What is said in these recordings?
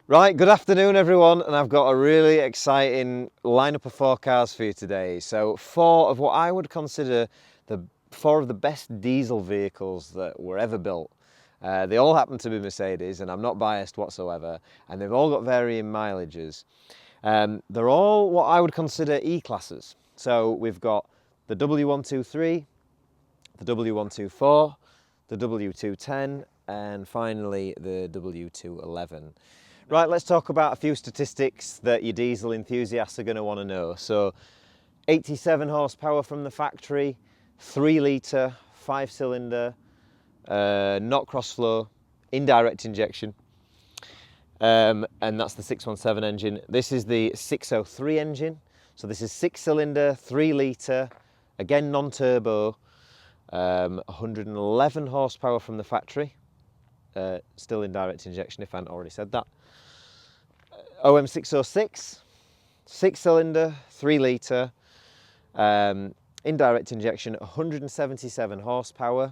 Right, good afternoon everyone, and I've got a really exciting lineup of 4 cars for you today. So 4 of what I would consider the 4 of the best diesel vehicles that were ever built. They all happen to be Mercedes, and I'm not biased whatsoever, and they've all got varying mileages. They're all what I would consider E-classes. So we've got the W123, the W124, the W210, and finally the W211. Right, let's talk about a few statistics that your diesel enthusiasts are going to want to know. So 87 horsepower from the factory, 3 litre, 5-cylinder, not cross-flow, indirect injection, and that's the 617 engine. This is the 603 engine, so this is 6-cylinder, 3 litre, again non-turbo, 111 horsepower from the factory, still indirect injection if I hadn't already said that. OM 606, 6-cylinder, 3 litre, indirect injection, 177 horsepower,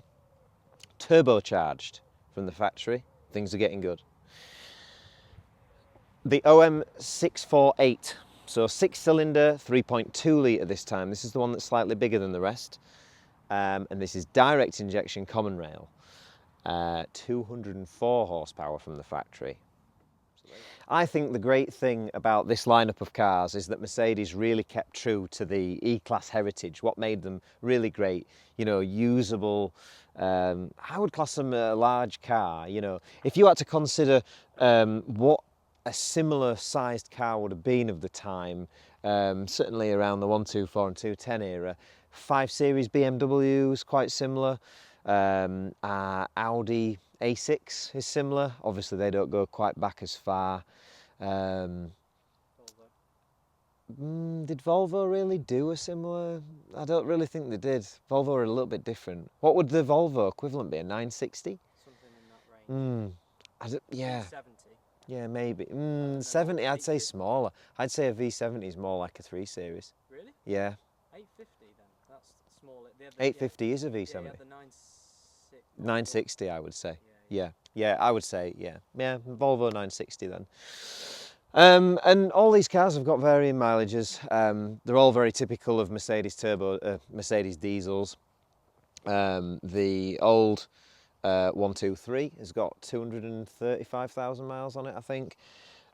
turbocharged from the factory. Things are getting good. The OM 648, so 6-cylinder, 3.2 litre this time. This is the one that's slightly bigger than the rest. And this is direct injection common rail, 204 horsepower from the factory. I think the great thing about this lineup of cars is that Mercedes really kept true to the E-Class heritage, what made them really great, you know, usable. I would class them a large car, you know. If you had to consider what a similar sized car would have been of the time, certainly around the 124 and 210 era, 5 Series BMWs, quite similar, Audi A6 is similar. Obviously they don't go quite back as far. Did Volvo really do a similar? I don't really think they did. Volvo are a little bit different. What would the Volvo equivalent be, a 960? Something in that range. Yeah. 70. Yeah, maybe. 70, I'd say smaller. I'd say a V70 is more like a 3 Series. Really? Yeah. 850 then, that's smaller. 850 is a V70. Yeah, the 960. 960 I would say. Yeah, I would say, yeah, Volvo 960 then. And all these cars have got varying mileages. They're all very typical of Mercedes Mercedes diesels. The old 123 has got 235,000 miles on it, I think.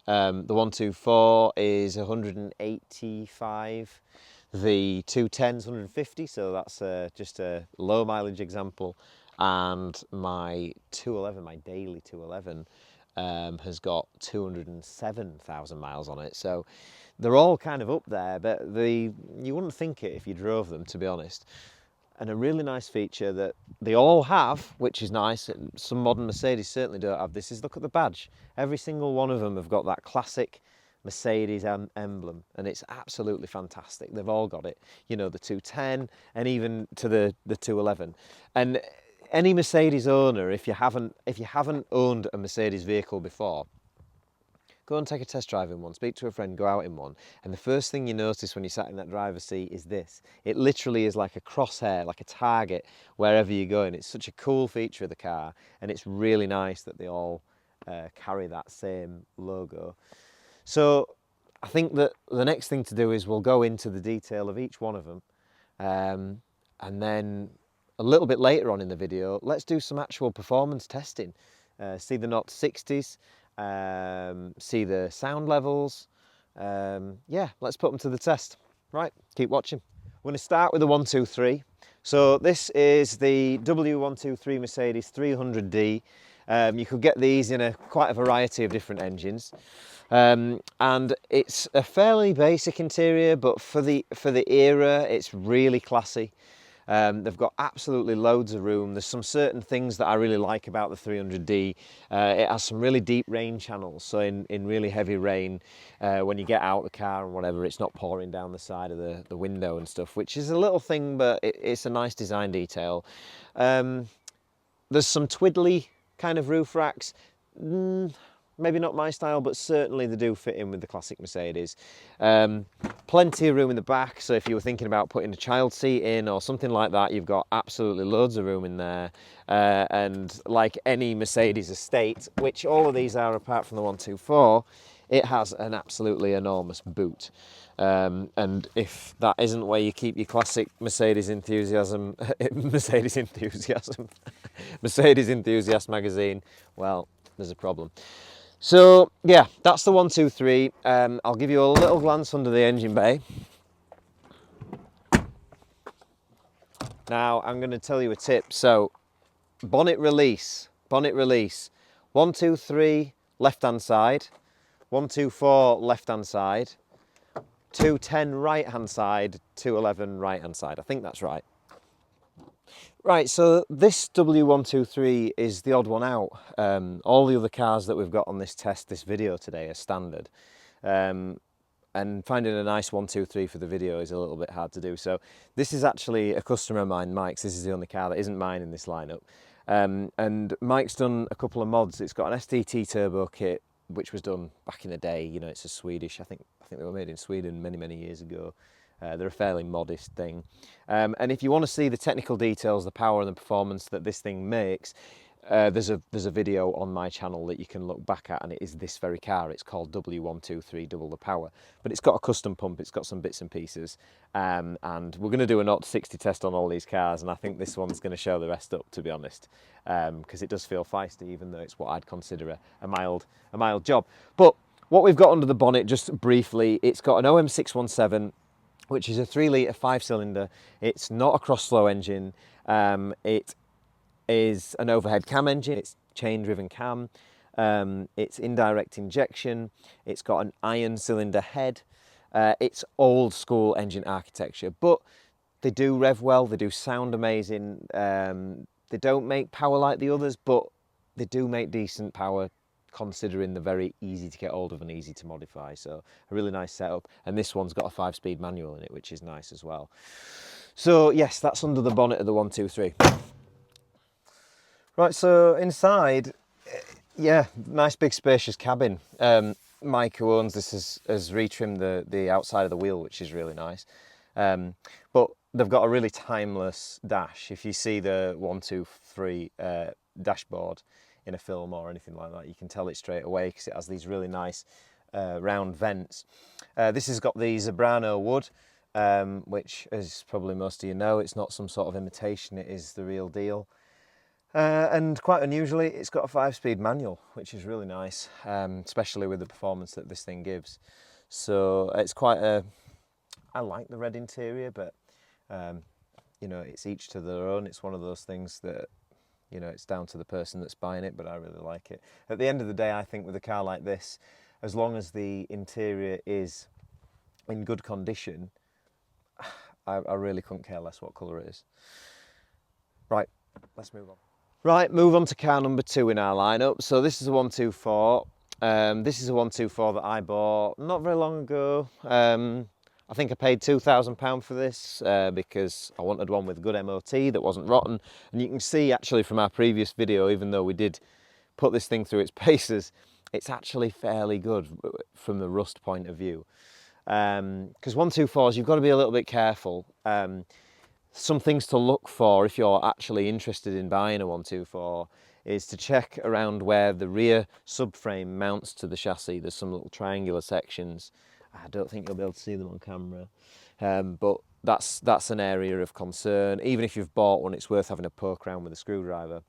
The 124 is 185. The 210 is 150, so that's just a low mileage example. And my 211, my daily 211, has got 207,000 miles on it. So they're all kind of up there, but you wouldn't think it if you drove them, to be honest. And a really nice feature that they all have, which is nice, some modern Mercedes certainly don't have this, is look at the badge. Every single one of them have got that classic Mercedes emblem, and it's absolutely fantastic. They've all got it, you know, the 210 and even to the 211. And any Mercedes owner, if you haven't owned a Mercedes vehicle before, go and take a test drive in one, speak to a friend, go out in one, and the first thing you notice when you sat in that driver's seat is this. It literally is like a crosshair, like a target wherever you're going. It's such a cool feature of the car, and it's really nice that they all carry that same logo. So I think that the next thing to do is we'll go into the detail of each one of them, and then a little bit later on in the video, let's do some actual performance testing. See the 0-60s, see the sound levels. Yeah, let's put them to the test. Right, keep watching. We're going to start with the 123. So this is the W123 Mercedes 300D. You could get these in quite a variety of different engines. And it's a fairly basic interior, but for the era, it's really classy. They've got absolutely loads of room. There's some certain things that I really like about the 300D. It has some really deep rain channels, so in really heavy rain, when you get out of the car and whatever, it's not pouring down the side of the window and stuff, which is a little thing, but it's a nice design detail. There's some twiddly kind of roof racks. Maybe not my style, but certainly they do fit in with the classic Mercedes. plenty of room in the back, so if you were thinking about putting a child seat in or something like that, you've got absolutely loads of room in there. And like any Mercedes estate, which all of these are apart from the 124, it has an absolutely enormous boot. And if that isn't where you keep your classic Mercedes enthusiasm, Mercedes enthusiast magazine, well, there's a problem. So yeah, that's the 123. I'll give you a little glance under the engine bay. Now I'm going to tell you a tip. So bonnet release, 123 left hand side, 124 left hand side, 210 right hand side, 211 right hand side. I think that's right. Right, so this W123 is the odd one out. All the other cars that we've got on this video today are standard. And finding a nice 123 for the video is a little bit hard to do. So this is actually a customer of mine, Mike's. This is the only car that isn't mine in this lineup. And Mike's done a couple of mods. It's got an STT turbo kit, which was done back in the day. You know, it's a Swedish, I think they were made in Sweden many years ago. They're a fairly modest thing. And if you want to see the technical details, the power and the performance that this thing makes, there's a video on my channel that you can look back at, and it is this very car. It's called W123 Double the Power, but it's got a custom pump, it's got some bits and pieces, and we're going to do a 0 to 60 test on all these cars, and I think this one's going to show the rest up, to be honest, because it does feel feisty, even though it's what I'd consider a mild job. But what we've got under the bonnet, just briefly, it's got an OM617, which is a 3 litre 5-cylinder. It's not a cross-flow engine. It is an overhead cam engine. It's chain-driven cam. It's indirect injection. It's got an iron cylinder head. It's old school engine architecture, but they do rev well. They do sound amazing. They don't make power like the others, but they do make decent power, considering they're very easy to get hold of and easy to modify. So a really nice setup, and this one's got a 5-speed manual in it, which is nice as well. So yes, that's under the bonnet of the 123. Right, so inside, yeah, nice big spacious cabin. Mike, who owns this, has retrimmed the outside of the wheel, which is really nice. But they've got a really timeless dash. If you see the 123 dashboard in a film or anything like that, you can tell it straight away because it has these really nice round vents. This has got the Zebrano wood, which, as probably most of you know, it's not some sort of imitation, it is the real deal. And quite unusually, it's got a 5-speed manual, which is really nice, especially with the performance that this thing gives. So it's quite I like the red interior, but you know, it's each to their own. It's one of those things that, you know, it's down to the person that's buying it, but I really like it. At the end of the day, I think with a car like this, as long as the interior is in good condition, I really couldn't care less what colour it is. Right, let's move on. Right, move on to car number 2 in our lineup. So this is a 124. This is a 124 that I bought not very long ago. I think I paid £2,000 for this because I wanted one with good MOT that wasn't rotten. And you can see actually from our previous video, even though we did put this thing through its paces, it's actually fairly good from the rust point of view. Because 124s, you've got to be a little bit careful. Some things to look for if you're actually interested in buying a 124 is to check around where the rear subframe mounts to the chassis. There's some little triangular sections. I don't think you'll be able to see them on camera, but that's an area of concern. Even if you've bought one, it's worth having a poke around with a screwdriver.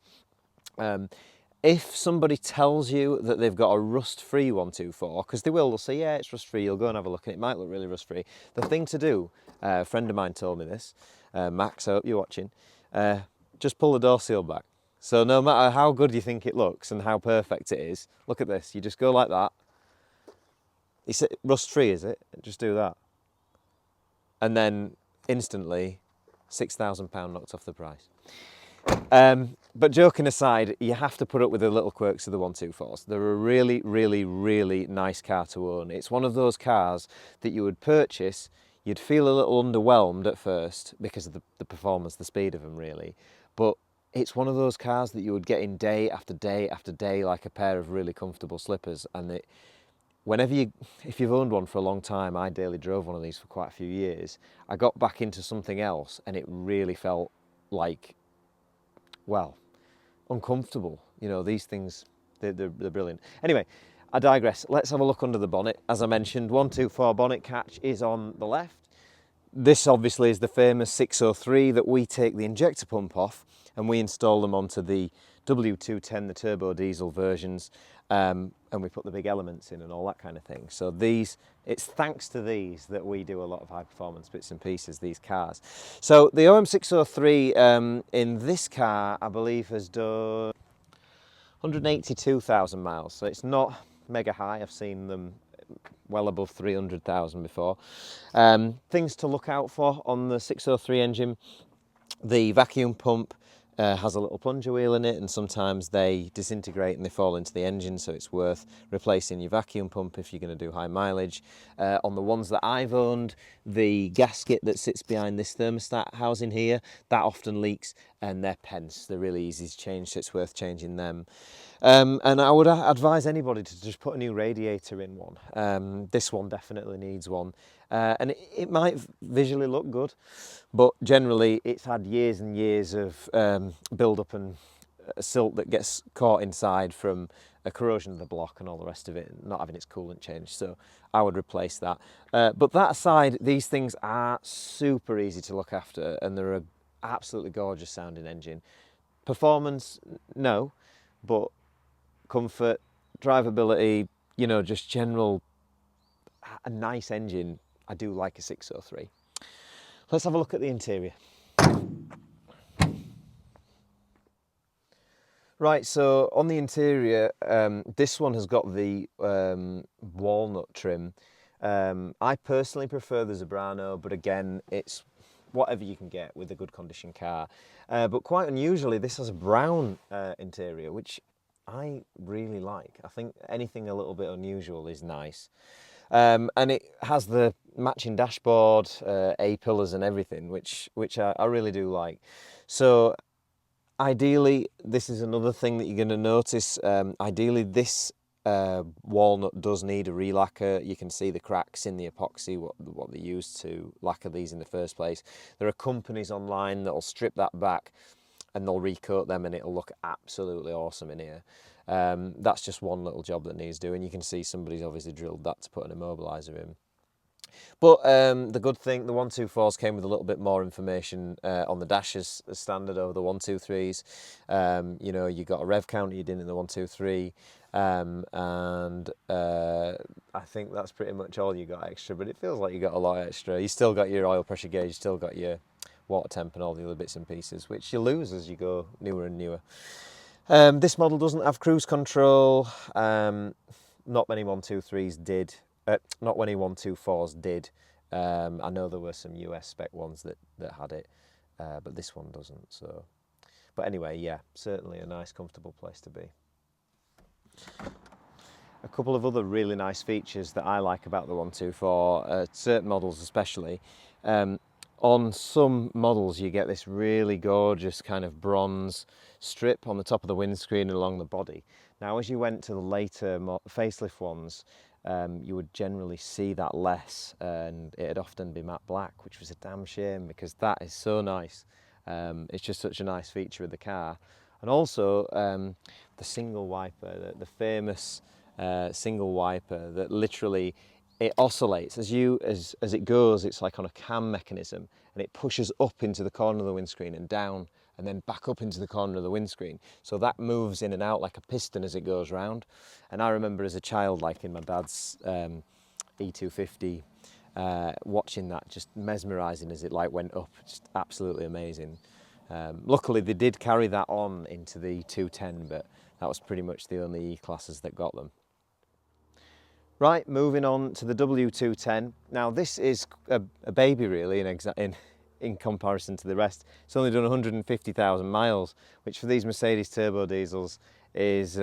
If somebody tells you that they've got a rust-free 124, because they'll say, yeah, it's rust-free, you'll go and have a look, and it might look really rust-free. The thing to do, a friend of mine told me this, Max, I hope you're watching, just pull the door seal back. So no matter how good you think it looks and how perfect it is, look at this, you just go like that. He said, rust-free, is it? Just do that. And then instantly, £6,000 knocked off the price. But joking aside, you have to put up with the little quirks of the 124s. They're a really, really, really nice car to own. It's one of those cars that you would purchase, you'd feel a little underwhelmed at first because of the performance, the speed of them really. But it's one of those cars that you would get in day after day after day like a pair of really comfortable slippers, and if you've owned one for a long time, I daily drove one of these for quite a few years. I got back into something else and it really felt like, well, uncomfortable. You know, these things, they're brilliant. Anyway, I digress. Let's have a look under the bonnet. As I mentioned, 124 bonnet catch is on the left. This obviously is the famous 603 that we take the injector pump off and we install them onto the W210, the turbo diesel versions, and we put the big elements in and all that kind of thing. So it's thanks to these that we do a lot of high performance bits and pieces, these cars. So the OM603 in this car, I believe, has done 182,000 miles. So it's not mega high. I've seen them well above 300,000 before. Things to look out for on the 603 engine: the vacuum pump has a little plunger wheel in it, and sometimes they disintegrate and they fall into the engine, so it's worth replacing your vacuum pump if you're going to do high mileage. On the ones that I've owned, the gasket that sits behind this thermostat housing here, that often leaks, and they're pence. They're really easy to change, so it's worth changing them. And I would advise anybody to just put a new radiator in one. This one definitely needs one. And it might visually look good, but generally it's had years and years of build-up and silt that gets caught inside from a corrosion of the block and all the rest of it, not having its coolant changed, so I would replace that. But that aside, these things are super easy to look after and they're an absolutely gorgeous sounding engine. Performance, no, but comfort, drivability, you know, just general, a nice engine. I do like a 603. Let's have a look at the interior. Right, so on the interior, this one has got the walnut trim. I personally prefer the Zebrano, but again, it's whatever you can get with a good condition car. But quite unusually, this has a brown interior, which I really like. I think anything a little bit unusual is nice. And it has the matching dashboard, A-pillars and everything, which I really do like. So ideally, this is another thing that you're going to notice. Ideally, this walnut does need a re-lacquer. You can see the cracks in the epoxy, what they used to lacquer these in the first place. There are companies online that'll strip that back and they'll recoat them and it'll look absolutely awesome in here. That's just one little job that needs doing. You can see somebody's obviously drilled that to put an immobiliser in. But the good thing, the 124s came with a little bit more information on the dash as standard over the 123s. You know, you got a rev counter you did in the 123, and I think that's pretty much all you got extra, but it feels like you got a lot extra. You still got your oil pressure gauge, you still got your water temp and all the other bits and pieces, which you lose as you go newer and newer. This model doesn't have cruise control. Not many 123s did. Not many 124s did. I know there were some US spec ones that had it, but this one doesn't. So, but anyway, yeah, certainly a nice, comfortable place to be. A couple of other really nice features that I like about the 124, certain models especially. On some models you get this really gorgeous kind of bronze strip on the top of the windscreen and along the body. Now as you went to the later facelift ones, you would generally see that less, and it'd often be matte black, which was a damn shame because that is so nice. It's just such a nice feature of the car. And also the single wiper, the famous single wiper that literally it oscillates as it goes. It's like on a cam mechanism, and it pushes up into the corner of the windscreen and down and then back up into the corner of the windscreen. So that moves in and out like a piston as it goes round. And I remember as a child, like in my dad's E250, watching that, just mesmerising as it like went up, just absolutely amazing. Luckily they did carry that on into the 210, but that was pretty much the only E-classes that got them. Right, moving on to the W210. Now this is a baby really in comparison to the rest. It's only done 150,000 miles, which for these Mercedes turbo diesels is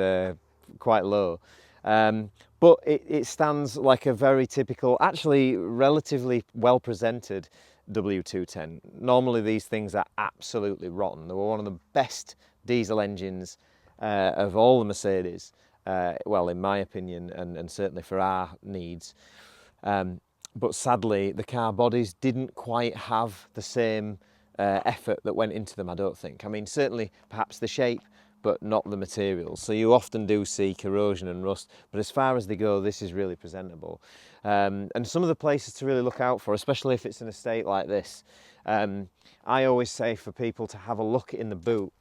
quite low. But it stands like a very typical, actually relatively well presented W210. Normally these things are absolutely rotten. They were one of the best diesel engines of all the Mercedes. well, in my opinion, and certainly for our needs. But sadly, the car bodies didn't quite have the same effort that went into them, I don't think. I mean, certainly perhaps the shape, but not the materials. So you often do see corrosion and rust, but as far as they go, this is really presentable. And some of the places to really look out for, especially if it's an estate like this, I always say for people to have a look in the boot.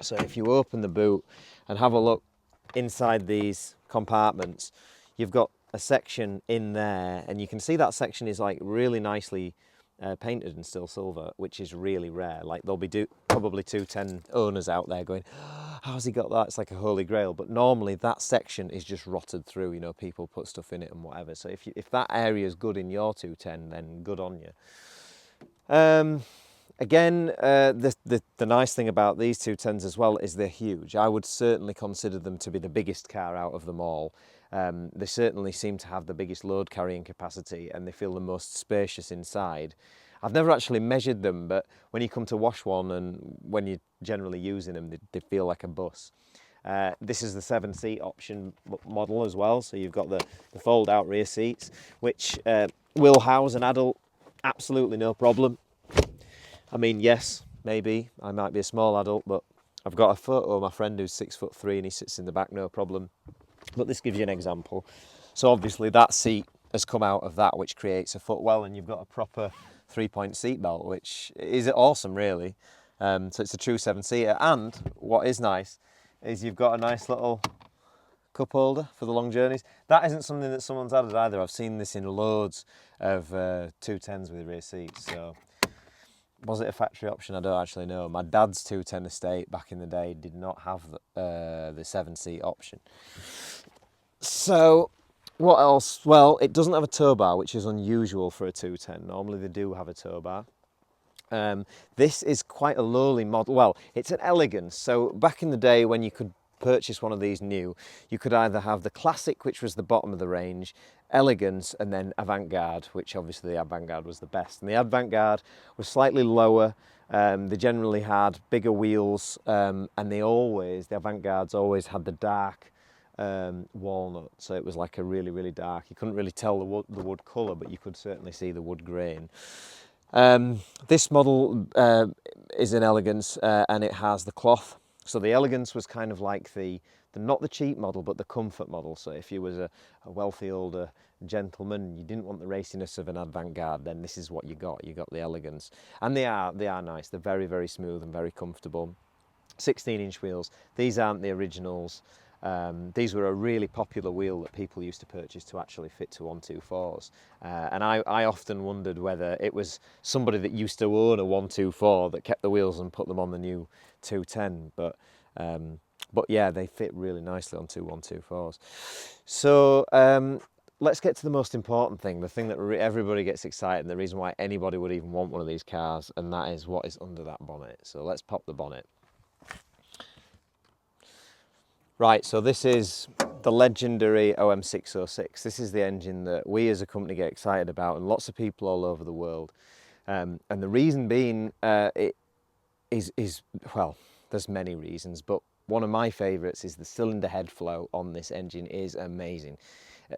So if you open the boot and have a look inside these compartments, you've got a section in there, and you can see that section is like really nicely painted in still silver, which is really rare. Like there'll be probably 210 owners out there going, oh, how's he got that? It's like a holy grail. But normally that section is just rotted through, you know, people put stuff in it and whatever. So if that area is good in your 210, then good on you. Again, the nice thing about these 210s as well is they're huge. I would certainly consider them to be the biggest car out of them all. They certainly seem to have the biggest load carrying capacity, and they feel the most spacious inside. I've never actually measured them, but when you come to wash one and when you're generally using them, they feel like a bus. This is the 7-seat option model as well, so you've got the fold-out rear seats, which will house an adult absolutely no problem. I mean, yes, maybe I might be a small adult, but I've got a photo of my friend who's 6'3" and he sits in the back, no problem. But this gives you an example. So obviously that seat has come out of that, which creates a footwell, and you've got a proper 3-point seat belt, which is awesome, really. So it's a true 7-seater. And what is nice is you've got a nice little cup holder for the long journeys. That isn't something that someone's added either. I've seen this in loads of 210s with rear seats. So was it a factory option? I don't actually know. My dad's 210 estate back in the day did not have the 7-seat option. So what else? Well, it doesn't have a tow bar, which is unusual for a 210. Normally they do have a tow bar. This is quite a lowly model. Well, it's an elegance. So back in the day when you could purchase one of these new, you could either have the classic, which was the bottom of the range, elegance, and then avant-garde, which obviously the avant-garde was the best. And the avant-garde was slightly lower. They generally had bigger wheels, and the avant-gardes always had the dark walnut, so it was like a really, really dark. You couldn't really tell the wood colour, but you could certainly see the wood grain. This model is an elegance, and it has the cloth. So the elegance was kind of like the not the cheap model, but the comfort model. So if you was a wealthy older gentleman, you didn't want the raciness of an avant-garde, then this is what you got. You got the elegance, and they are nice. They're very, very smooth and very comfortable. 16-inch wheels. These aren't the originals. These were a really popular wheel that people used to purchase to actually fit to 124s. And I often wondered whether it was somebody that used to own a 124 that kept the wheels and put them on the new 210. But yeah, they fit really nicely on two 124s. So let's get to the most important thing, the thing that everybody gets excited, and the reason why anybody would even want one of these cars, and that is what is under that bonnet. So let's pop the bonnet. Right, so this is the legendary OM606. This is the engine that we as a company get excited about, and lots of people all over the world. And the reason being, it is, well, there's many reasons, but one of my favourites is the cylinder head flow on this engine is amazing.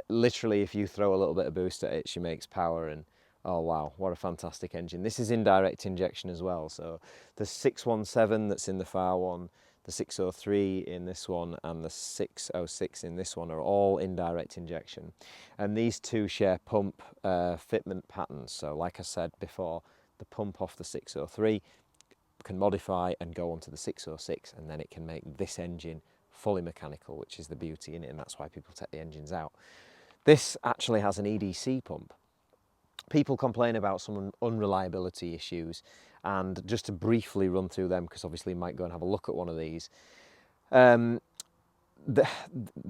Literally, if you throw a little bit of boost at it, she makes power, and oh wow, what a fantastic engine. This is indirect injection as well, so the 617 that's in the far one, the 603 in this one, and the 606 in this one are all indirect injection. And these two share pump fitment patterns. So like I said before, the pump off the 603 can modify and go onto the 606, and then it can make this engine fully mechanical, which is the beauty in it, and that's why people take the engines out. This actually has an EDC pump. People complain about some unreliability issues, and just to briefly run through them, because obviously you might go and have a look at one of these. The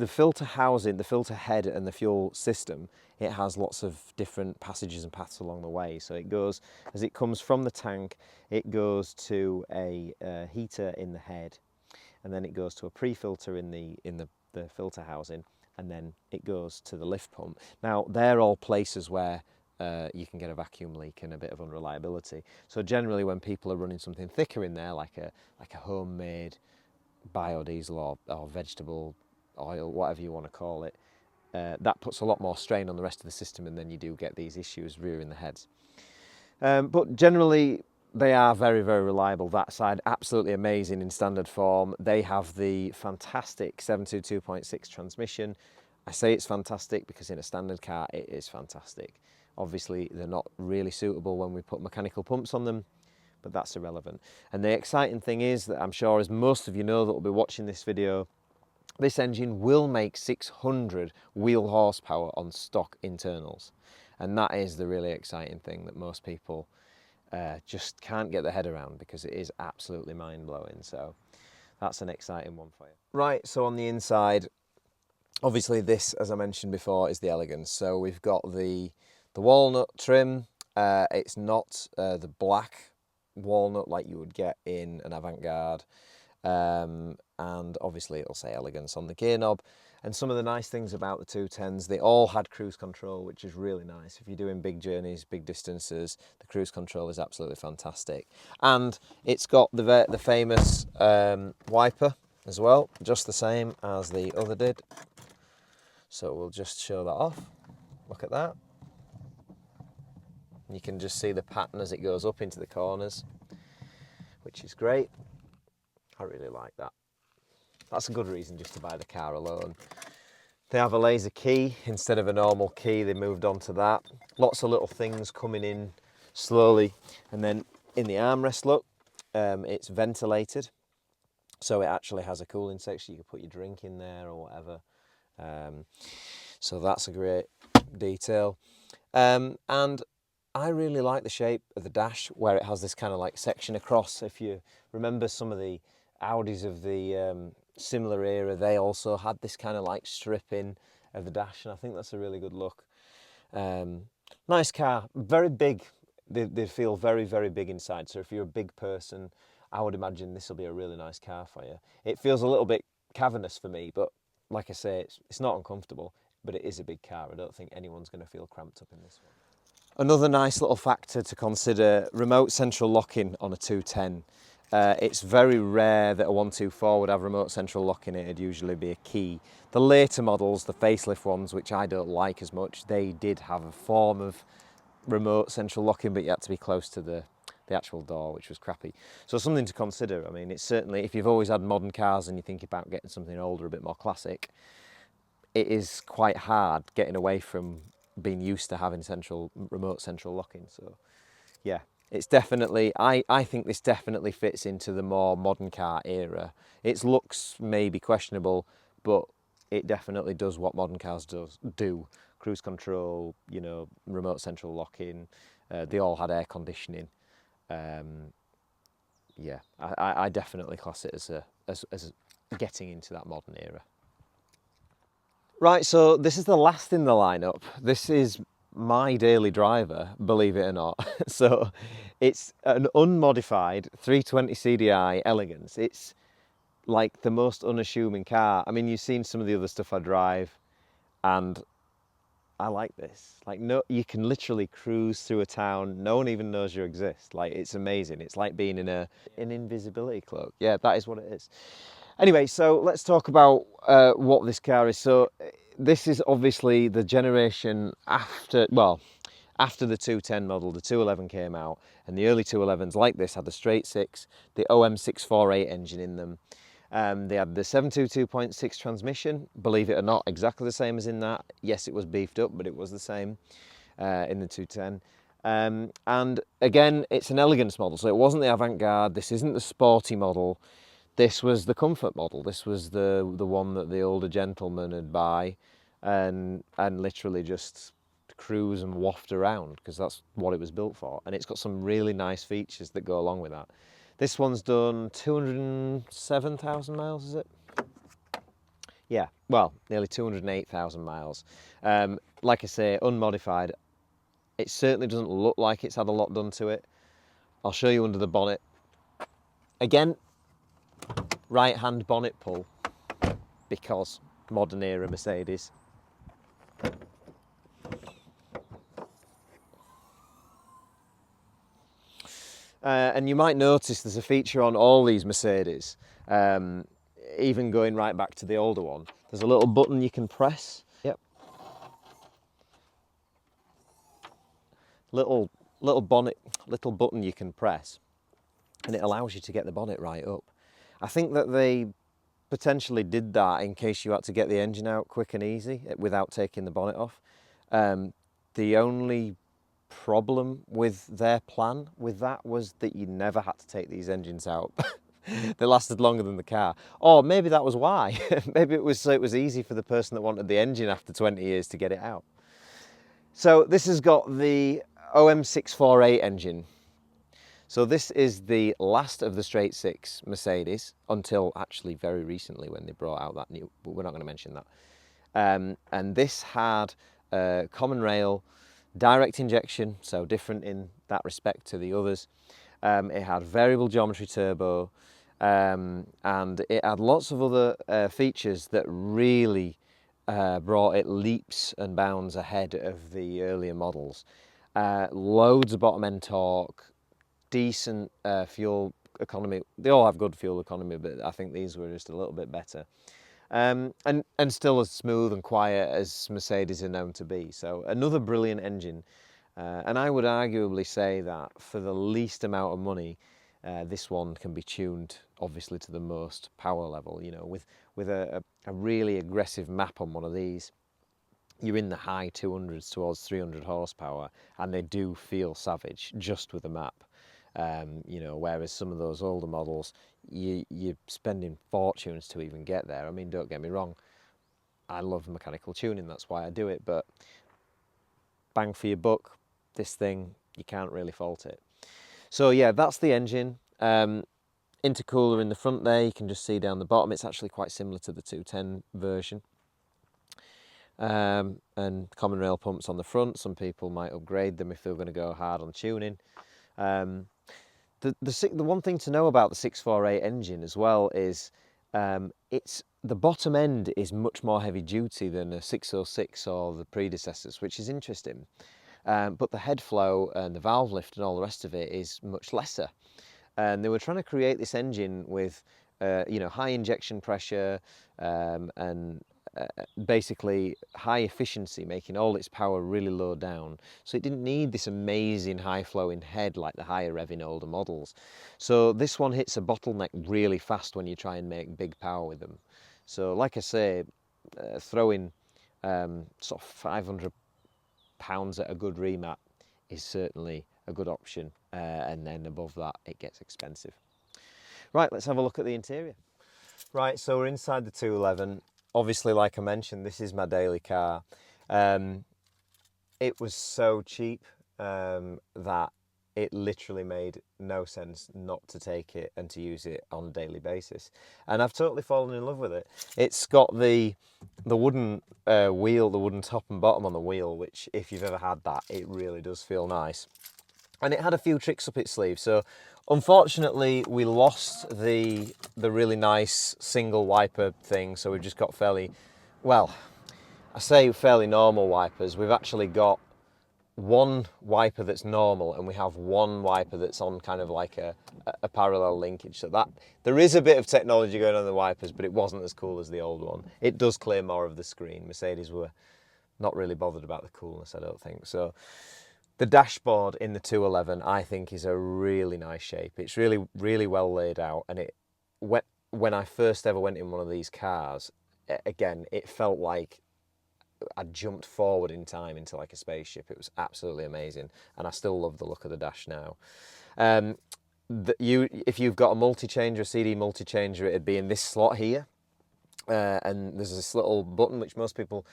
filter housing, the filter head and the fuel system, it has lots of different passages and paths along the way. So it goes, as it comes from the tank, it goes to a heater in the head, and then it goes to a pre-filter in the filter housing, and then it goes to the lift pump. Now they're all places where you can get a vacuum leak and a bit of unreliability. So generally when people are running something thicker in there, like a homemade biodiesel or vegetable oil, whatever you want to call it, that puts a lot more strain on the rest of the system, and then you do get these issues rearing the heads. But generally, they are very, very reliable. That side, absolutely amazing in standard form. They have the fantastic 722.6 transmission. I say it's fantastic because in a standard car, it is fantastic. Obviously, they're not really suitable when we put mechanical pumps on them, but that's irrelevant. And the exciting thing is that I'm sure, as most of you know that will be watching this video, this engine will make 600 wheel horsepower on stock internals. And that is the really exciting thing that most people just can't get their head around, because it is absolutely mind-blowing. So that's an exciting one for you. Right, so on the inside, obviously this, as I mentioned before, is the elegance. So we've got the walnut trim. It's not the black walnut like you would get in an Avantgarde. And obviously it'll say elegance on the gear knob. And some of the nice things about the 210s, they all had cruise control, which is really nice. If you're doing big journeys, big distances, the cruise control is absolutely fantastic. And it's got the famous wiper as well, just the same as the other did. So we'll just show that off. Look at that. You can just see the pattern as it goes up into the corners, which is great. I really like that. That's a good reason just to buy the car alone. They have a laser key instead of a normal key. They moved on to that. Lots of little things coming in slowly. And then in the armrest, look, it's ventilated. So it actually has a cooling section. You can put your drink in there or whatever. So that's a great detail. And I really like the shape of the dash, where it has this kind of like section across. If you remember some of the Audis of the similar era, they also had this kind of like stripping of the dash, and I think that's a really good look. Nice car, very big. They feel very, very big inside, so if you're a big person, I would imagine this will be a really nice car for you. It feels a little bit cavernous for me, but like I say, it's not uncomfortable, but it is a big car. I don't think anyone's going to feel cramped up in this one. Another nice little factor to consider, remote central locking on a 210. It's very rare that a 124 would have remote central locking. It'd usually be a key. The later models, the facelift ones, which I don't like as much, they did have a form of remote central locking, but you had to be close to the actual door, which was crappy. So something to consider. I mean, it's certainly, if you've always had modern cars and you think about getting something older, a bit more classic, it is quite hard getting away from being used to having remote central locking. So yeah, it's definitely, I think this definitely fits into the more modern car era. Its looks may be questionable, but it definitely does what modern cars do. Cruise control, you know, remote central locking, they all had air conditioning. Yeah, I definitely class it as getting into that modern era. Right, so this is the last in the lineup. This is my daily driver, believe it or not. So it's an unmodified 320 CDI Elegance. It's like the most unassuming car. I mean, you've seen some of the other stuff I drive, and I like this. Like, no, you can literally cruise through a town. No one even knows you exist. Like, it's amazing. It's like being in an invisibility cloak. Yeah, that is what it is. Anyway, so let's talk about what this car is. So this is obviously the generation after, well, after the 210 model. The 211 came out, and the early 211s like this had the straight six, the OM648 engine in them. They had the 722.6 transmission, believe it or not, exactly the same as in that. Yes, it was beefed up, but it was the same in the 210. And again, it's an elegance model, so it wasn't the Avantgarde. This isn't the sporty model. This was the comfort model. This was the one that the older gentleman would buy and literally just cruise and waft around, because that's what it was built for. And it's got some really nice features that go along with that. This one's done 207,000 miles, is it? Yeah, well, nearly 208,000 miles. Like I say, unmodified. It certainly doesn't look like it's had a lot done to it. I'll show you under the bonnet. Again, right-hand bonnet pull, because modern era Mercedes. And you might notice there's a feature on all these Mercedes, even going right back to the older one. There's a little button you can press. Yep. Little button you can press, and it allows you to get the bonnet right up. I think that they potentially did that in case you had to get the engine out quick and easy without taking the bonnet off. The only problem with their plan with that was that you never had to take these engines out. They lasted longer than the car. Or maybe that was why. Maybe it was so it was easy for the person that wanted the engine after 20 years to get it out. So this has got the OM648 engine. So this is the last of the straight six Mercedes until actually very recently when they brought out that new, but we're not going to mention that. And this had common rail, direct injection, so different in that respect to the others. It had variable geometry turbo, and it had lots of other features that really brought it leaps and bounds ahead of the earlier models. Loads of bottom end torque, decent fuel economy. They all have good fuel economy, but I think these were just a little bit better. And still as smooth and quiet as Mercedes are known to be. So another brilliant engine. And I would arguably say that for the least amount of money, this one can be tuned obviously to the most power level. You know, with a really aggressive map on one of these, you're in the high 200s towards 300 horsepower, and they do feel savage just with a map. You know, whereas some of those older models, you're spending fortunes to even get there. I mean, don't get me wrong, I love mechanical tuning, that's why I do it, but bang for your buck, this thing, you can't really fault it. So yeah, that's the engine. Intercooler in the front there, you can just see down the bottom, it's actually quite similar to the 210 version. And common rail pumps on the front. Some people might upgrade them if they're going to go hard on tuning. The one thing to know about the 648 engine as well is the bottom end is much more heavy duty than a 606 or the predecessors, which is interesting. But the head flow and the valve lift and all the rest of it is much lesser. And they were trying to create this engine with you know, high injection pressure and basically high efficiency, making all its power really low down. So it didn't need this amazing high flowing head like the higher revving older models. So this one hits a bottleneck really fast when you try and make big power with them. So like I say, throwing sort of 500 pounds at a good remap is certainly a good option, and then above that it gets expensive. Right, let's have a look at the interior. Right, so we're inside the 211. Obviously, like I mentioned, this is my daily car. It was so cheap that it literally made no sense not to take it and to use it on a daily basis. And I've totally fallen in love with it. It's got the wooden wheel, the wooden top and bottom on the wheel, which if you've ever had that, it really does feel nice. And it had a few tricks up its sleeve. So unfortunately, we lost the really nice single wiper thing. So we've just got fairly, well, I say fairly normal wipers. We've actually got one wiper that's normal, and we have one wiper that's on kind of like a parallel linkage. So that there is a bit of technology going on in the wipers, but it wasn't as cool as the old one. It does clear more of the screen. Mercedes were not really bothered about the coolness, I don't think. So the dashboard in the 211, I think, is a really nice shape. It's really, really well laid out, and when I first ever went in one of these cars, again, it felt like I jumped forward in time into like a spaceship. It was absolutely amazing, and I still love the look of the dash now. If you've got a multi-changer, a CD multi-changer, it'd be in this slot here, and there's this little button which most people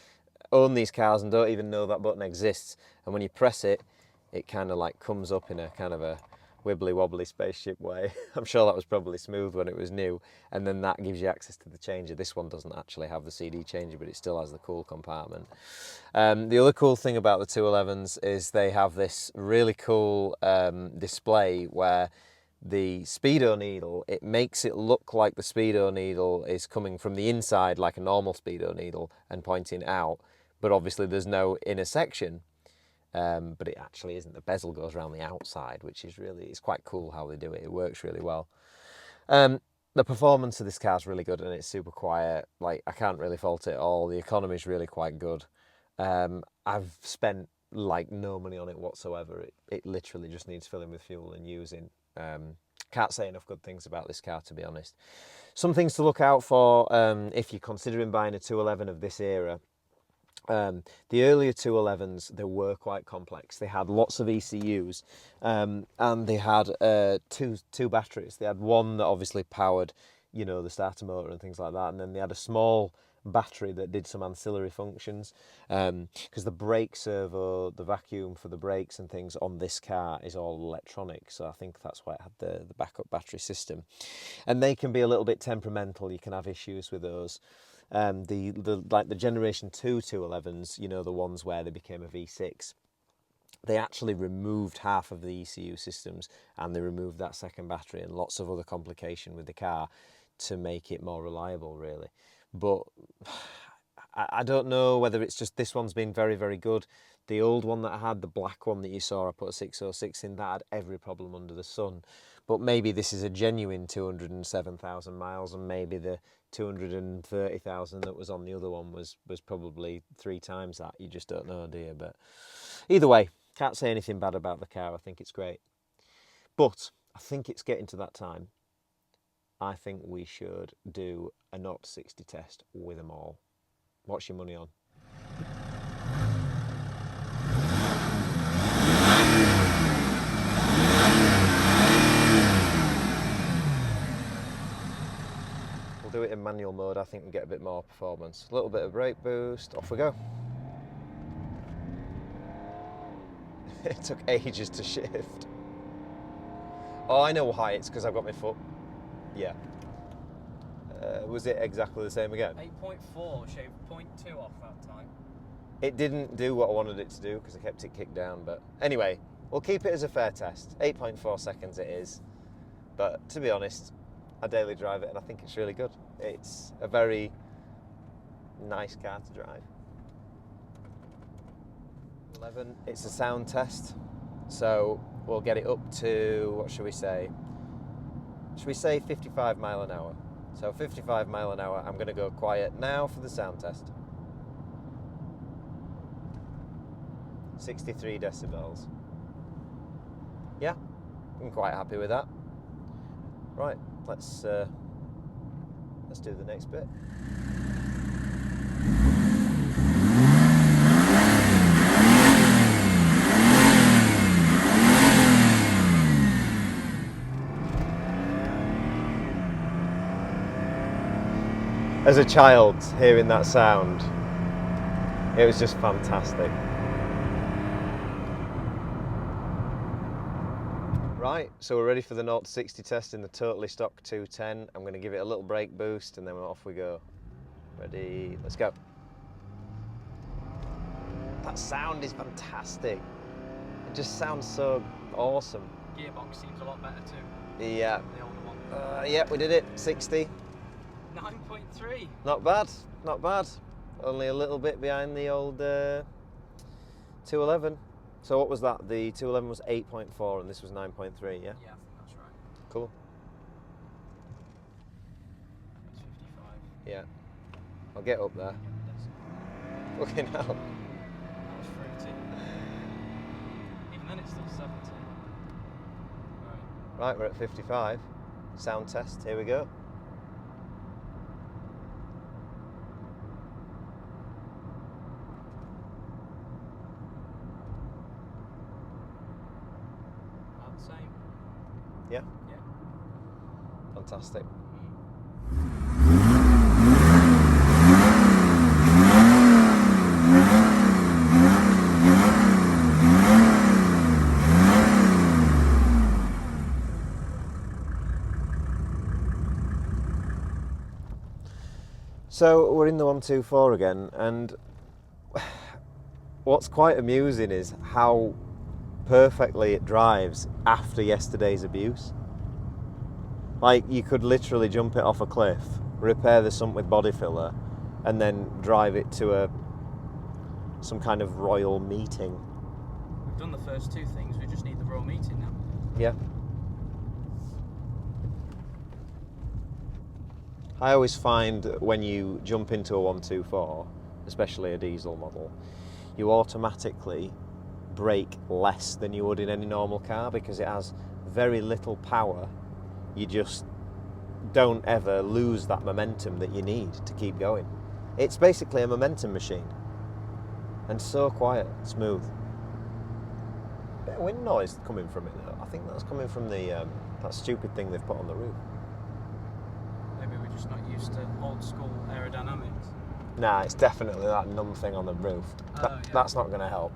own these cars and don't even know that button exists, and when you press it, it kind of like comes up in a kind of a wibbly wobbly spaceship way. I'm sure that was probably smooth when it was new, and then that gives you access to the changer. This one doesn't actually have the CD changer, but it still has the cool compartment. The other cool thing about the 211s is they have this really cool display where the speedo needle, it makes it look like the speedo needle is coming from the inside like a normal speedo needle and pointing out, but obviously there's no inner section. But it actually isn't. The bezel goes around the outside, which is really, it's quite cool how they do it. It works really well. The performance of this car is really good and it's super quiet. Like, I can't really fault it at all. The economy is really quite good. I've spent like no money on it whatsoever. It literally just needs filling with fuel and using. Can't say enough good things about this car, to be honest. Some things to look out for if you're considering buying a 211 of this era. The earlier 211s, they were quite complex. They had lots of ECUs and they had two batteries. They had one that obviously powered, you know, the starter motor and things like that, and then they had a small battery that did some ancillary functions, because the brake servo, the vacuum for the brakes and things on this car is all electronic, so I think that's why it had the backup battery system. And they can be a little bit temperamental. You can have issues with those. The generation 2 211s, you know, the ones where they became a V6, they actually removed half of the ECU systems and they removed that second battery and lots of other complication with the car to make it more reliable, really. But I don't know whether it's just this one's been very, very good. The old one that I had, the black one that you saw, I put a 606 in, that had every problem under the sun. But maybe this is a genuine 207,000 miles, and maybe the 230,000 that was on the other one was probably 3 times that. You just don't know, do you? But either way, can't say anything bad about the car. I think it's great. But I think it's getting to that time. I think we should do a 0 to 60 test with them all. What's your money on? We'll do it in manual mode. I think we get a bit more performance. A little bit of brake boost. Off we go. It took ages to shift. Oh, I know why. It's because I've got my foot. Yeah. Was it exactly the same again? 8.4, shaved 0.2 off that time. It didn't do what I wanted it to do because I kept it kicked down. But anyway, we'll keep it as a fair test. 8.4 seconds it is. But to be honest, I daily drive it and I think it's really good. It's a very nice car to drive. 11, it's a sound test. So we'll get it up to, what should we say? Should we say 55 mile an hour? So 55 mile an hour, I'm going to go quiet now for the sound test. 63 decibels. Yeah, I'm quite happy with that. Right, let's do the next bit. As a child, hearing that sound, it was just fantastic. Right, so we're ready for the 0 to 60 test in the totally stock 210. I'm going to give it a little brake boost and then off we go. Ready, let's go. That sound is fantastic. It just sounds so awesome. Gearbox seems a lot better too. Yeah. The older one. Yeah, we did it. 60. 9.3. Not bad, not bad. Only a little bit behind the old 211. So what was that? The 211 was 8.4 and this was 9.3, yeah? Yeah, I think that's right. Cool. It's 55. Yeah. I'll get up there. Fucking hell. That was fruity. Even then it's still 70. Right. Right, we're at 55. Sound test, here we go. About the same. Yeah? Yeah. Fantastic. So we're in the 124 again, and what's quite amusing is how perfectly it drives after yesterday's abuse. Like, you could literally jump it off a cliff, repair the sump with body filler, and then drive it to some kind of royal meeting. We've done the first two things, we just need the royal meeting now. Yeah. I always find that when you jump into a 124, especially a diesel model, you automatically brake less than you would in any normal car because it has very little power. You just don't ever lose that momentum that you need to keep going. It's basically a momentum machine. And so quiet, smooth. Bit of wind noise coming from it though. I think that's coming from the that stupid thing they've put on the roof. Maybe we're just not used to old school aerodynamics. Nah, it's definitely that numb thing on the roof. Yeah. That's not going to help.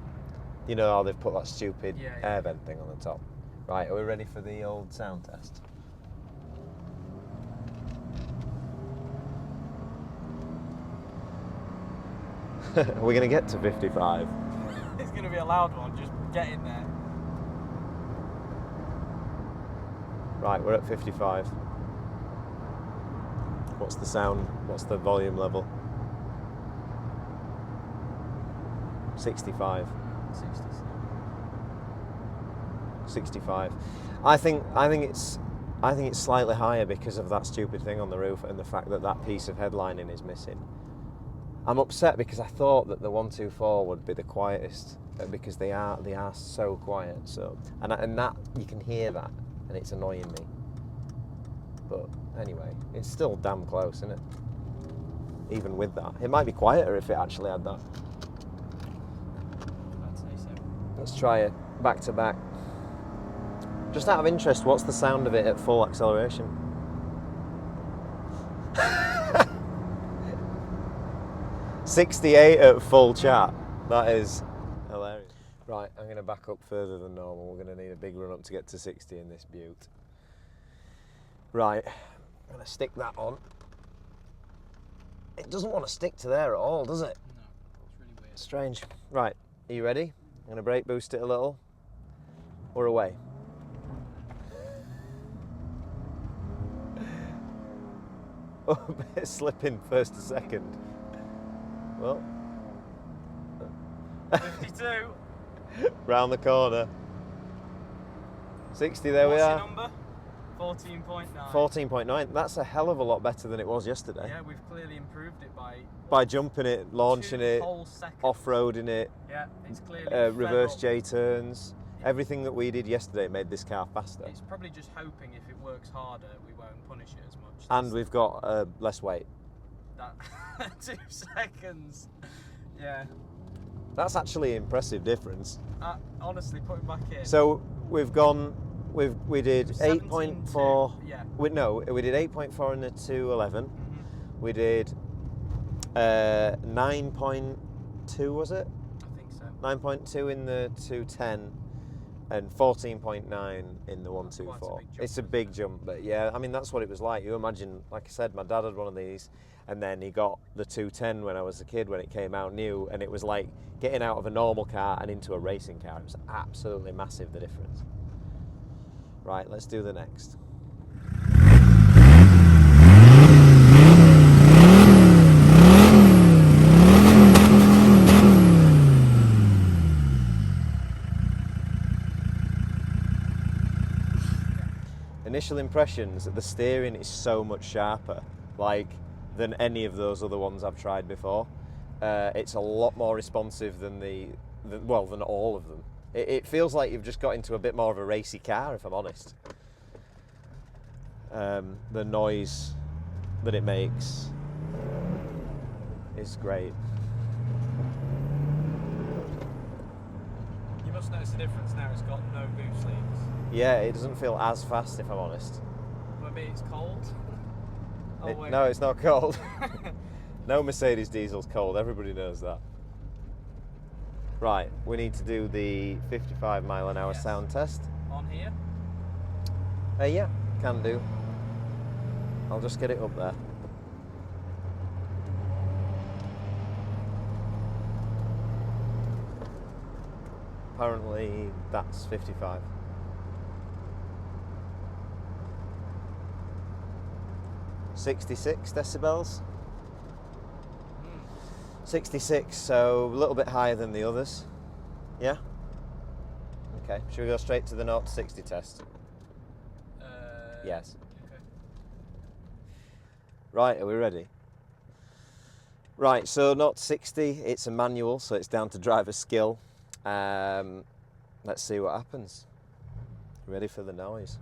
You know how they've put that stupid Yeah. air vent thing on the top. Right, are we ready for the old sound test? Are we going to get to 55? It's going to be a loud one, just get in there. Right, we're at 55. What's the sound? What's the volume level? 65. 65. I think it's slightly higher because of that stupid thing on the roof and the fact that that piece of headlining is missing. I'm upset because I thought that the 124 would be the quietest because they are so quiet. So and that you can hear that and it's annoying me. But anyway, it's still damn close, isn't it? Even with that, it might be quieter if it actually had that. I'd say so. Let's try it back to back. Just out of interest, what's the sound of it at full acceleration? 68 at full chat. That is hilarious. Right, I'm going to back up further than normal. We're going to need a big run up to get to 60 in this beaut. Right, I'm going to stick that on. It doesn't want to stick to there at all, does it? No, it's really weird. Strange. Right, are you ready? I'm going to brake boost it a little. We're away. Oh, a bit of slipping first to second. Well. 52. Round the corner. 60, there we What's are. your number? 14.9. 14.9. That's a hell of a lot better than it was yesterday. Yeah, we've clearly improved it By jumping it, launching 2 it, whole seconds. off-roading it, Yeah, it's clearly reverse fed up. J-turns. Everything that we did yesterday made this car faster. It's probably just hoping if it works harder, we won't punish it as much. And we've got less weight. That 2 seconds. Yeah. That's actually an impressive difference. Honestly, put it back in. So we've gone, we did 8.4. Yeah. We did 8.4 in the 211. Mm-hmm. We did 9.2, was it? I think so. 9.2 in the 210 and 14.9 in the 124. Quite a big jump, It's a big jump, but yeah, I mean, that's what it was like. You imagine, like I said, my dad had one of these, and then he got the 210 when I was a kid when it came out new, and it was like getting out of a normal car and into a racing car. It was absolutely massive, the difference. Right, let's do the next. Initial impressions, the steering is so much sharper, like, than any of those other ones I've tried before. It's a lot more responsive than than all of them. It feels like you've just got into a bit more of a racy car, if I'm honest. The noise that it makes is great. You must notice the difference now. It's got no boost leads. Yeah, it doesn't feel as fast, if I'm honest. Maybe it's cold. Oh, wait. No, it's not cold. No Mercedes diesel's cold, everybody knows that. Right, we need to do the 55 mile an hour Yes. sound test. On here. Yeah, can do. I'll just get it up there. Apparently that's 55. 66 decibels. 66, so a little bit higher than the others. Yeah? Okay, should we go straight to the 0 to 60 test? Yes. Okay. Right, are we ready? Right, so not 60, it's a manual, so it's down to driver skill. Let's see what happens. Ready for the noise.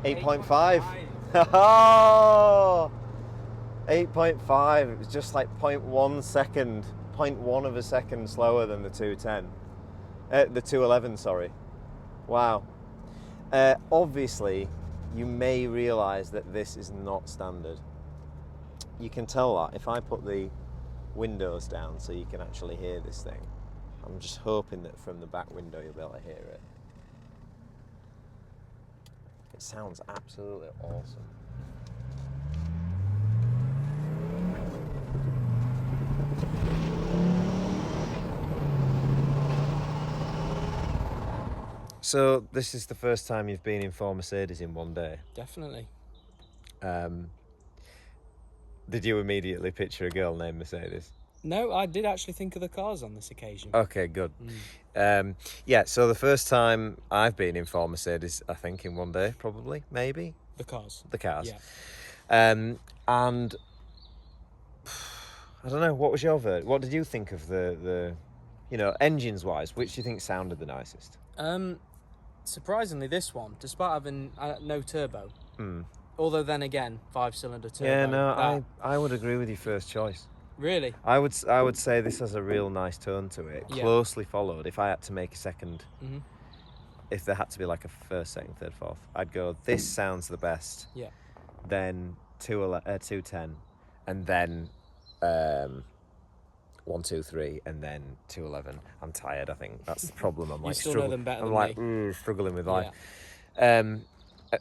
$8.5. Oh, 8.5. It was just like 0.1 second, 0.1 of a second slower than the 210. The 211, sorry. Wow. Obviously, you may realise that this is not standard. You can tell that if I put the windows down so you can actually hear this thing. I'm just hoping that from the back window you'll be able to hear it. It sounds absolutely awesome. So this is the first time you've been in 4 Mercedes in one day. Definitely. Did you immediately picture a girl named Mercedes? No, I did actually think of the cars on this occasion. Okay, good. Yeah, so the first time I've been in 4 Mercedes, I think in one day, probably, maybe. The cars. The cars. Yeah. And I don't know, what was your verdict? What did you think of the engines wise, which do you think sounded the nicest? Surprisingly, this one, despite having no turbo. Although then again, 5-cylinder turbo. Yeah, no, I would agree with your first choice. Really? I would say this has a real nice tone to it, closely followed. If I had to make a second, if there had to be like a first, second, third, fourth, I'd go, this sounds the best. Yeah. Then 210, and then 123, and then 211. I'm tired. I think that's the problem. I'm like struggling. I'm like struggling with life. Yeah.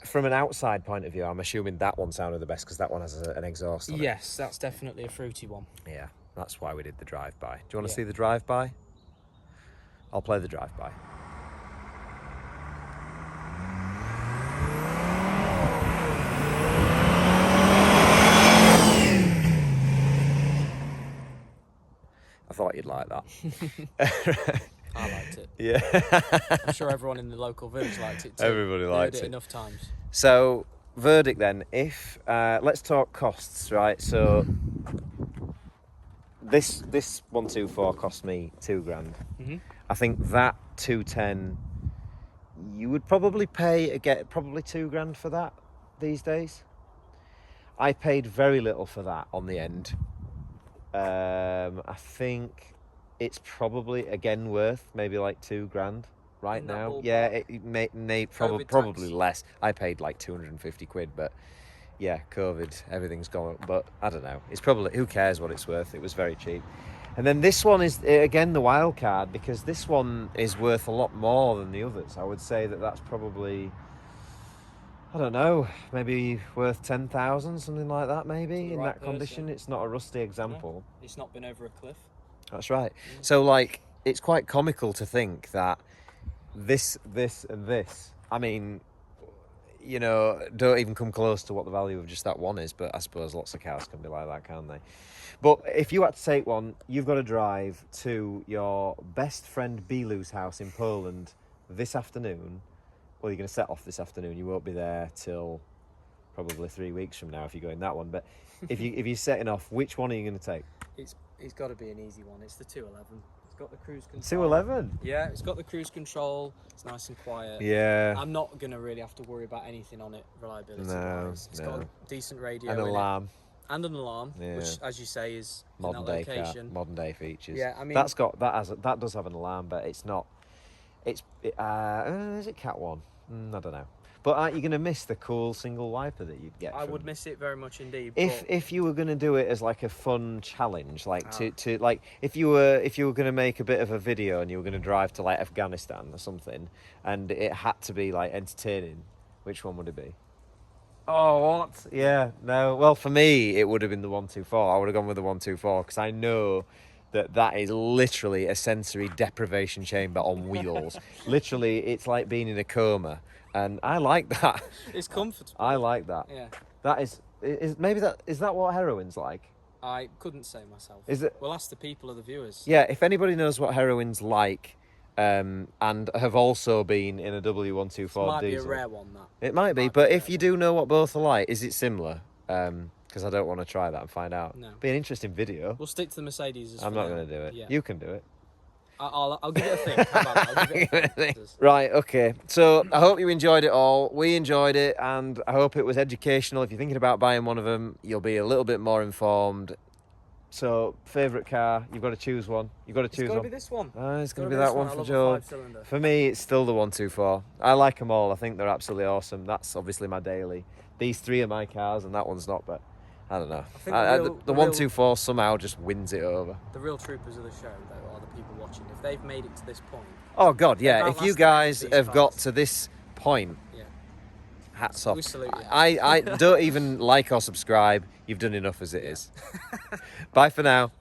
From an outside point of view, I'm assuming that one sounded the best because that one has an exhaust on it. Yes, that's definitely a fruity one. Yeah, that's why we did the drive-by. Do you want to see the drive-by? I'll play the drive-by. I thought you'd like that. I liked it. Yeah. I'm sure everyone in the local village liked it too. Everybody liked it. Enough times. So, verdict then. If let's talk costs, right? So, this 124 cost me £2,000. I think that 210, you would probably get probably £2,000 for that these days. I paid very little for that on the end. I think it's probably again worth maybe like £2,000 right now. Yeah, it may probably less. I paid like 250 quid, but yeah, COVID, everything's gone up. But I don't know. It's probably, who cares what it's worth? It was very cheap. And then this one is again the wild card, because this one is worth a lot more than the others. I would say that's probably, I don't know, maybe worth 10,000, something like that, maybe, in that condition. It's not a rusty example. No, it's not been over a cliff. That's right. So, like, it's quite comical to think that this, and this, I mean, don't even come close to what the value of just that one is, but I suppose lots of cars can be like that, can't they? But if you had to take one, you've got to drive to your best friend Bilu's house in Poland this afternoon. Well, you're going to set off this afternoon. You won't be there till probably 3 weeks from now if you're going that one. But if you're setting off, which one are you going to take? It's got to be an easy one. It's the 211. It's got the cruise control. 211? Yeah, it's got the cruise control. It's nice and quiet. Yeah. I'm not going to really have to worry about anything on it reliability-wise. It's got a decent radio. And an alarm. And an alarm, which, as you say, is modern in that location. Car, modern day features. Yeah, I mean, that does have an alarm, but it's not. Is it Cat 1? I don't know. But aren't you going to miss the cool single wiper that you'd get? I would miss it very much indeed. If you were going to do it as like a fun challenge, like to like if you were going to make a bit of a video and you were going to drive to like Afghanistan or something, and it had to be like entertaining, which one would it be? Oh, what? Yeah, no. Well, for me, it would have been the 124. I would have gone with the 124 because I know that is literally a sensory deprivation chamber on wheels. Literally, it's like being in a coma, and I like that. It's comfortable. I like that. Yeah. That is that what heroin's like? I couldn't say myself. Is it? We'll ask the people or the viewers. Yeah, if anybody knows what heroin's like, and have also been in a W124 It might diesel. be a rare one, that. It might be, but if you do know what both are like, is it similar? Because I don't want to try that and find out. No. Be an interesting video. We'll stick to the Mercedes. I'm not going to do it. Yeah. You can do it. I'll give it a think. How about that? I'll give it a think. Right, okay. So I hope you enjoyed it all. We enjoyed it, and I hope it was educational. If you're thinking about buying one of them, you'll be a little bit more informed. So, favourite car, you've got to choose one. You've got to choose It's got to one. be this one. It's going to be this that one I for love a Joe. 5-cylinder. For me, it's still the 124. I like them all. I think they're absolutely awesome. That's obviously my daily. These three are my cars, and that one's not, but I don't know. think The 124 somehow just wins it over. The real troopers of the show, though, are the people watching. If they've made it to this point... Oh, God, yeah. They've If you outlasted guys these have cars. got to this point, Yeah. hats off. We salute you. I don't even like or subscribe. You've done enough as it is. Bye for now.